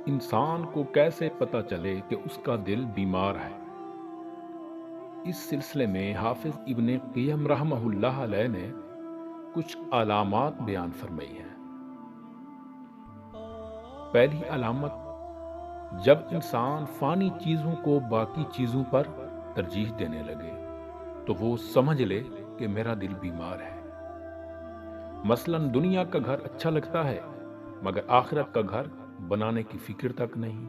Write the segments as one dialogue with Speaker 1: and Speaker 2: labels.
Speaker 1: انسان کو کیسے پتہ چلے کہ اس کا دل بیمار ہے؟ اس سلسلے میں حافظ ابن قیم رحمہ اللہ علیہ نے کچھ علامات بیان فرمائی ہیں۔ پہلی علامت، جب انسان فانی چیزوں کو باقی چیزوں پر ترجیح دینے لگے تو وہ سمجھ لے کہ میرا دل بیمار ہے۔ مثلا دنیا کا گھر اچھا لگتا ہے مگر آخرت کا گھر بنانے کی فکر تک نہیں۔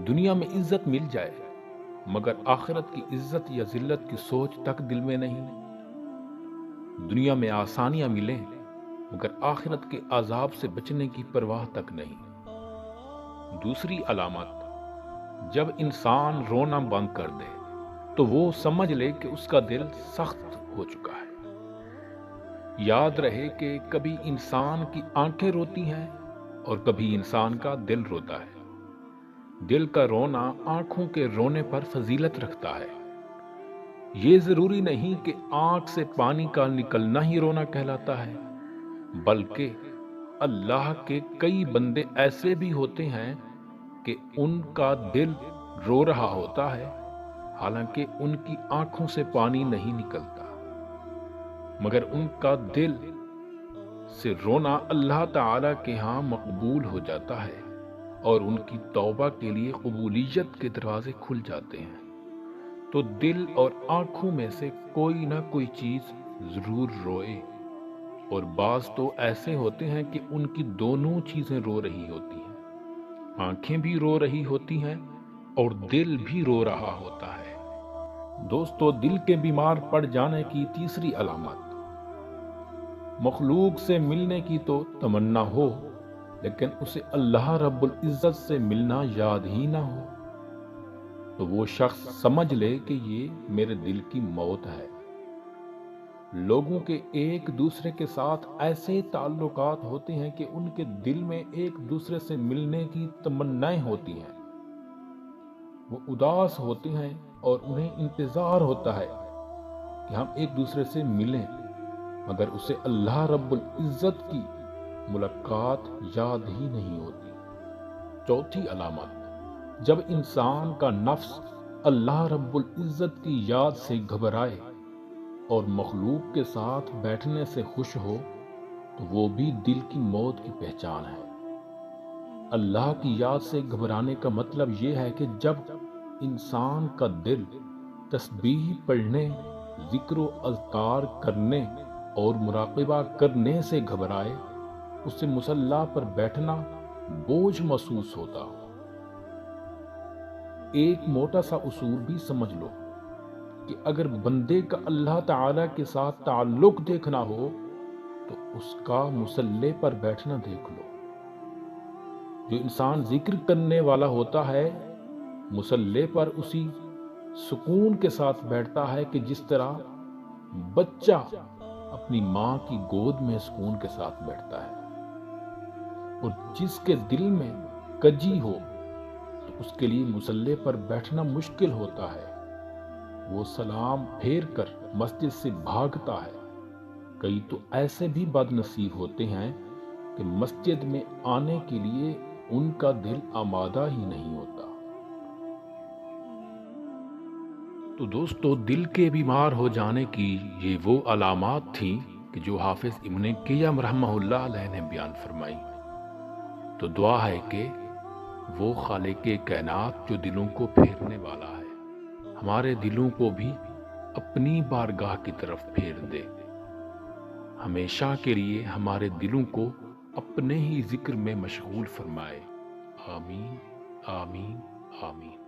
Speaker 1: دنیا میں عزت مل جائے مگر آخرت کی عزت یا ذلت کی سوچ تک دل میں نہیں۔ دنیا میں آسانیاں ملیں مگر آخرت کے عذاب سے بچنے کی پرواہ تک نہیں۔ دوسری علامت، جب انسان رونا بند کر دے تو وہ سمجھ لے کہ اس کا دل سخت ہو چکا ہے۔ یاد رہے کہ کبھی انسان کی آنکھیں روتی ہیں اور کبھی انسان کا دل روتا ہے۔ دل کا رونا آنکھوں کے رونے پر فضیلت رکھتا ہے۔ یہ ضروری نہیں کہ آنکھ سے پانی کا نکلنا ہی رونا کہلاتا ہے، بلکہ اللہ کے کئی بندے ایسے بھی ہوتے ہیں کہ ان کا دل رو رہا ہوتا ہے حالانکہ ان کی آنکھوں سے پانی نہیں نکلتا، مگر ان کا دل سے رونا اللہ تعالی کے ہاں مقبول ہو جاتا ہے اور ان کی توبہ کے لیے قبولیت کے دروازے کھل جاتے ہیں۔ تو دل اور آنکھوں میں سے کوئی نہ کوئی چیز ضرور روئے، اور بعض تو ایسے ہوتے ہیں کہ ان کی دونوں چیزیں رو رہی ہوتی ہیں، آنکھیں بھی رو رہی ہوتی ہیں اور دل بھی رو رہا ہوتا ہے۔ دوستو، دل کے بیمار پڑ جانے کی تیسری علامت، مخلوق سے ملنے کی تو تمنا ہو لیکن اسے اللہ رب العزت سے ملنا یاد ہی نہ ہو، تو وہ شخص سمجھ لے کہ یہ میرے دل کی موت ہے۔ لوگوں کے ایک دوسرے کے ساتھ ایسے تعلقات ہوتے ہیں کہ ان کے دل میں ایک دوسرے سے ملنے کی تمنائیں ہوتی ہیں، وہ اداس ہوتے ہیں اور انہیں انتظار ہوتا ہے کہ ہم ایک دوسرے سے ملیں، مگر اسے اللہ رب العزت کی ملاقات یاد ہی نہیں ہوتی۔ چوتھی علامت، جب انسان کا نفس اللہ رب العزت کی یاد سے گھبرائے اور مخلوق کے ساتھ بیٹھنے سے خوش ہو تو وہ بھی دل کی موت کی پہچان ہے۔ اللہ کی یاد سے گھبرانے کا مطلب یہ ہے کہ جب انسان کا دل تسبیح پڑھنے، ذکر و اذکار کرنے اور مراقبہ کرنے سے گھبرائے، اسے مصلی پر بیٹھنا بوجھ محسوس ہوتا ہو۔ ایک موٹا سا اصول بھی سمجھ لو کہ اگر بندے کا اللہ تعالی کے ساتھ تعلق دیکھنا ہو تو اس کا مصلی پر بیٹھنا دیکھ لو۔ جو انسان ذکر کرنے والا ہوتا ہے مصلی پر اسی سکون کے ساتھ بیٹھتا ہے کہ جس طرح بچہ اپنی ماں کی گود میں سکون کے ساتھ بیٹھتا ہے، اور جس کے دل میں کجی ہو تو اس کے لیے مصلی پر بیٹھنا مشکل ہوتا ہے، وہ سلام پھیر کر مسجد سے بھاگتا ہے۔ کئی تو ایسے بھی بد نصیب ہوتے ہیں کہ مسجد میں آنے کے لیے ان کا دل آمادہ ہی نہیں ہوتا۔ تو دوستو، دل کے بیمار ہو جانے کی یہ وہ علامات تھیں کہ جو حافظ ابن قیم رحمہ اللہ علیہ نے بیان فرمائی۔ تو دعا ہے کہ وہ خالق کائنات جو دلوں کو پھیرنے والا ہے، ہمارے دلوں کو بھی اپنی بارگاہ کی طرف پھیر دے، ہمیشہ کے لیے ہمارے دلوں کو اپنے ہی ذکر میں مشغول فرمائے۔ آمین آمین آمین۔